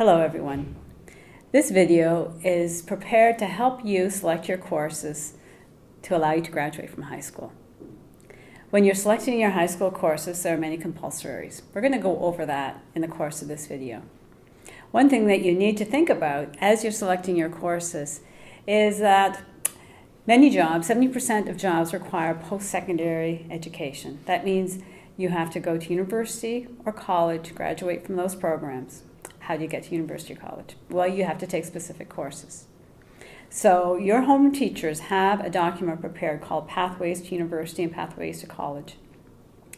Hello everyone. This video is prepared to help you select your courses to allow you to graduate from high school. When you're selecting your high school courses, there are many compulsories. We're going to go over that in the course of this video. One thing that you need to think about as you're selecting your courses is that many jobs, 70% of jobs require post-secondary education. That means you have to go to university or college, graduate from those programs. How do you get to university or college? Well, you have to take specific courses. So your home teachers have a document prepared called Pathways to University and Pathways to College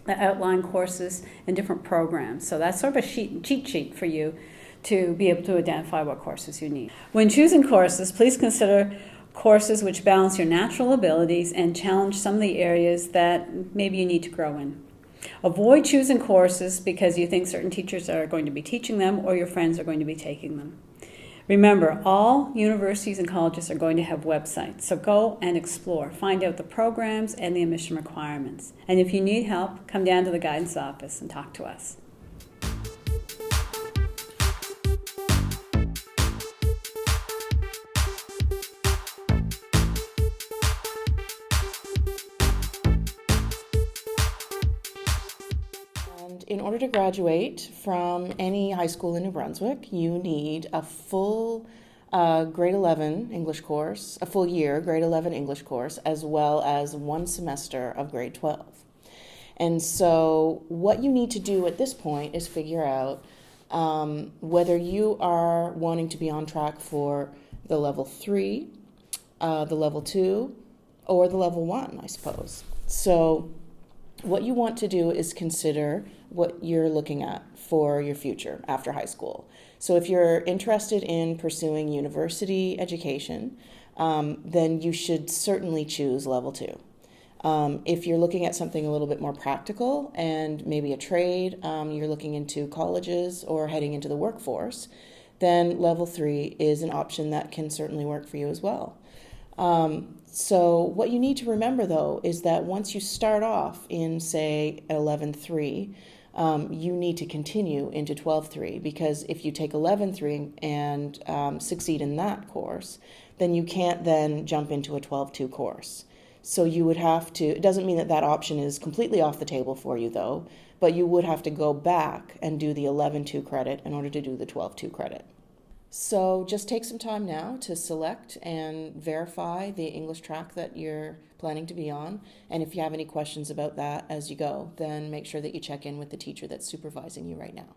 that outline courses and different programs. So that's sort of a cheat sheet for you to be able to identify what courses you need. When choosing courses, please consider courses which balance your natural abilities and challenge some of the areas that maybe you need to grow in. Avoid choosing courses because you think certain teachers are going to be teaching them or your friends are going to be taking them. Remember, all universities and colleges are going to have websites, so go and explore. Find out the programs and the admission requirements. And if you need help, come down to the guidance office and talk to us. In order to graduate from any high school in New Brunswick, you need a full grade 11 English course, a full year grade 11 English course, as well as one semester of grade 12. And so what you need to do at this point is figure out whether you are wanting to be on track for the level 3, the level 2, or the level 1, I suppose. So what you want to do is consider what you're looking at for your future after high school. So if you're interested in pursuing university education, then you should certainly choose level 2. If you're looking at something a little bit more practical and maybe a trade, you're looking into colleges or heading into the workforce, then level 3 is an option that can certainly work for you as well. So what you need to remember, though, is that once you start off in, say, 11.3, you need to continue into 12.3, because if you take 11.3 and succeed in that course, then you can't then jump into a 12.2 course. So you would have to, it doesn't mean that that option is completely off the table for you, though, but you would have to go back and do the 11.2 credit in order to do the 12.2 credit. So just take some time now to select and verify the English track that you're planning to be on. And if you have any questions about that as you go, then make sure that you check in with the teacher that's supervising you right now.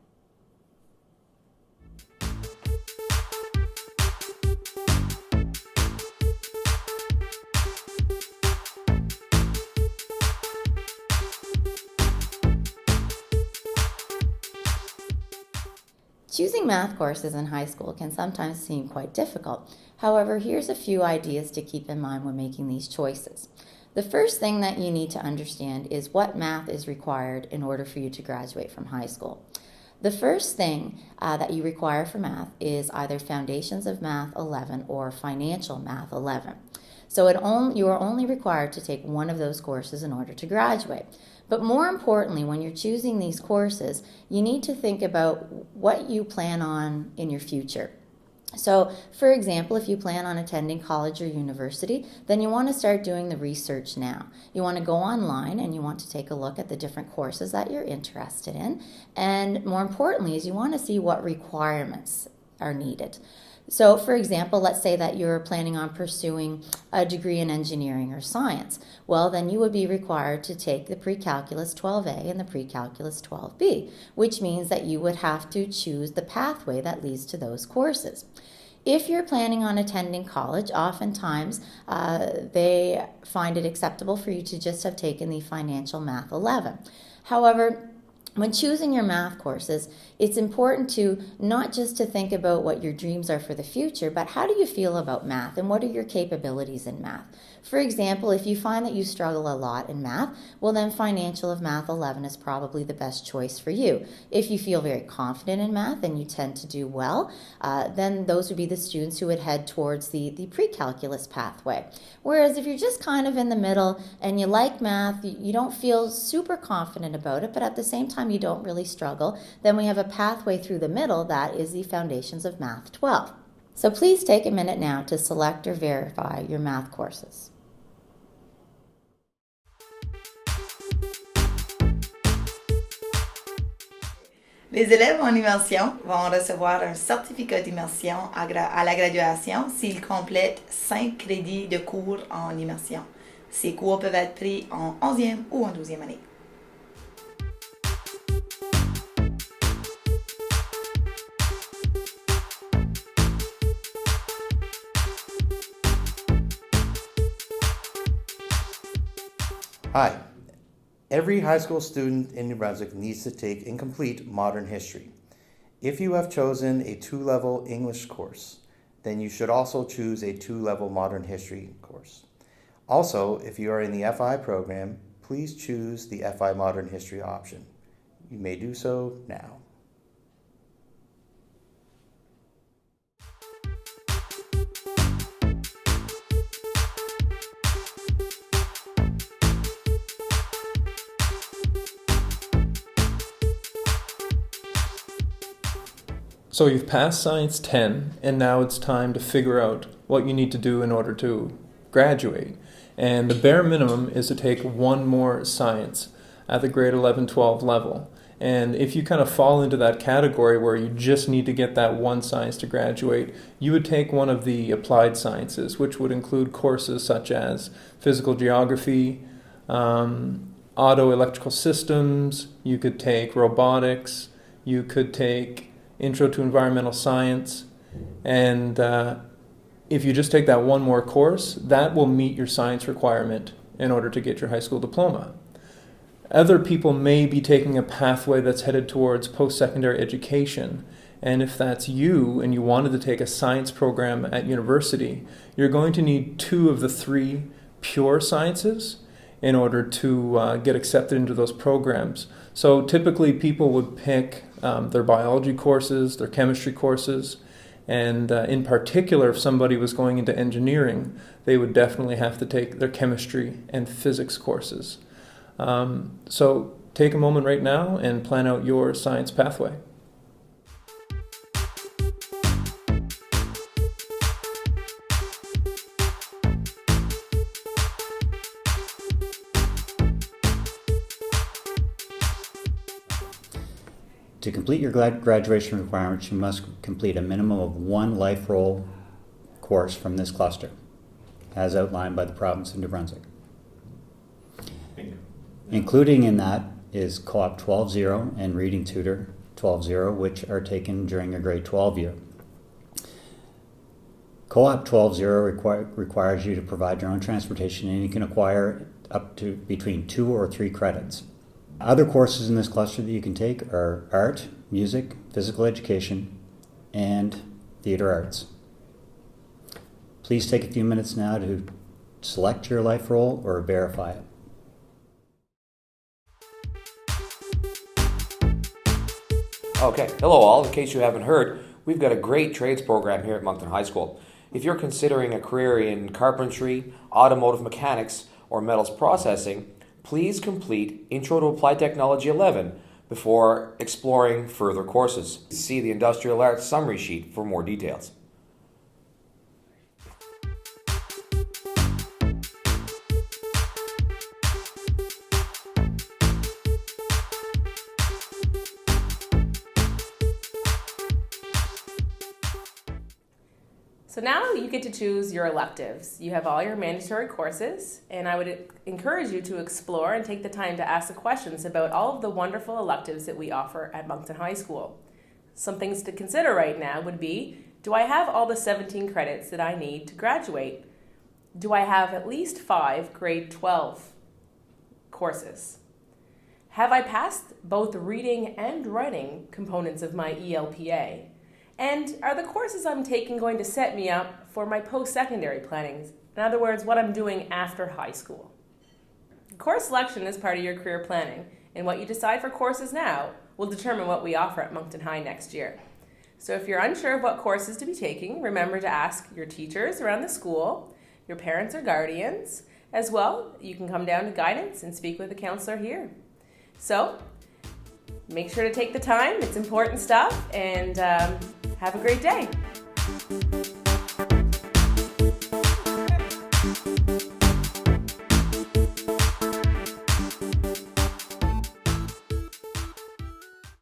Choosing math courses in high school can sometimes seem quite difficult. However, here's a few ideas to keep in mind when making these choices. The first thing that you need to understand is what math is required in order for you to graduate from high school. The first thing that you require for math is either Foundations of Math 11 or Financial Math 11. So you are only required to take one of those courses in order to graduate. But more importantly, when you're choosing these courses, you need to think about what you plan on in your future. So, for example, if you plan on attending college or university, then you want to start doing the research now. You want to go online and you want to take a look at the different courses that you're interested in. And more importantly, is you want to see what requirements are needed. So, for example, let's say that you're planning on pursuing a degree in engineering or science. Well, then you would be required to take the Pre-Calculus 12A and the Pre-Calculus 12B, which means that you would have to choose the pathway that leads to those courses. If you're planning on attending college, oftentimes they find it acceptable for you to just have taken the Financial Math 11. However, when choosing your math courses, it's important to not just to think about what your dreams are for the future, but how do you feel about math and what are your capabilities in math? For example, if you find that you struggle a lot in math, well then Financial of Math 11 is probably the best choice for you. If you feel very confident in math and you tend to do well, then those would be the students who would head towards the pre-calculus pathway. Whereas if you're just kind of in the middle and you like math, you don't feel super confident about it, but at the same time time you don't really struggle. Then we have a pathway through the middle that is the Foundations of Math 12. So please take a minute now to select or verify your math courses. Les élèves en immersion vont recevoir un certificat d'immersion à la graduation s'ils complètent 5 crédits de cours en immersion. Ces cours peuvent être pris en 11e ou en 12e année. Hi. Every high school student in New Brunswick needs to take and complete modern history. If you have chosen a 2-level English course, then you should also choose a 2-level modern history course. Also, if you are in the FI program, please choose the FI modern history option. You may do so now. So you've passed Science 10, and now it's time to figure out what you need to do in order to graduate. And the bare minimum is to take one more science at the grade 11-12 level. And if you kind of fall into that category where you just need to get that one science to graduate, you would take one of the applied sciences, which would include courses such as physical geography, auto electrical systems, you could take robotics, you could take Intro to Environmental Science, and if you just take that one more course, that will meet your science requirement in order to get your high school diploma. Other people may be taking a pathway that's headed towards post-secondary education, and if that's you and you wanted to take a science program at university, you're going to need 2 of the 3 pure sciences in order to get accepted into those programs. So typically people would pick their biology courses, their chemistry courses, and in particular, if somebody was going into engineering, they would definitely have to take their chemistry and physics courses. So take a moment right now and plan out your science pathway. To complete your graduation requirements, you must complete a minimum of 1 life role course from this cluster, as outlined by the province of New Brunswick. Including in that is Co-op 12-0 and Reading Tutor 12-0, which are taken during your grade 12 year. Co-op 12-0 requires you to provide your own transportation, and you can acquire up to between 2 or 3 credits. Other courses in this cluster that you can take are art, music, physical education, and theater arts. Please take a few minutes now to select your life role or verify it. Okay, hello all. In case you haven't heard, we've got a great trades program here at Moncton High School. If you're considering a career in carpentry, automotive mechanics, or metals processing, please complete Intro to Applied Technology 11 before exploring further courses. See the Industrial Arts summary sheet for more details. So now you get to choose your electives. You have all your mandatory courses, and I would encourage you to explore and take the time to ask the questions about all of the wonderful electives that we offer at Moncton High School. Some things to consider right now would be, do I have all the 17 credits that I need to graduate? Do I have at least 5 grade 12 courses? Have I passed both reading and writing components of my ELPA? And are the courses I'm taking going to set me up for my post-secondary plannings? In other words, what I'm doing after high school. Course selection is part of your career planning, and what you decide for courses now will determine what we offer at Moncton High next year. So if you're unsure of what courses to be taking, remember to ask your teachers around the school, your parents or guardians. As well, you can come down to guidance and speak with a counselor here. So, Make sure to take the time. It's important stuff. And have a great day.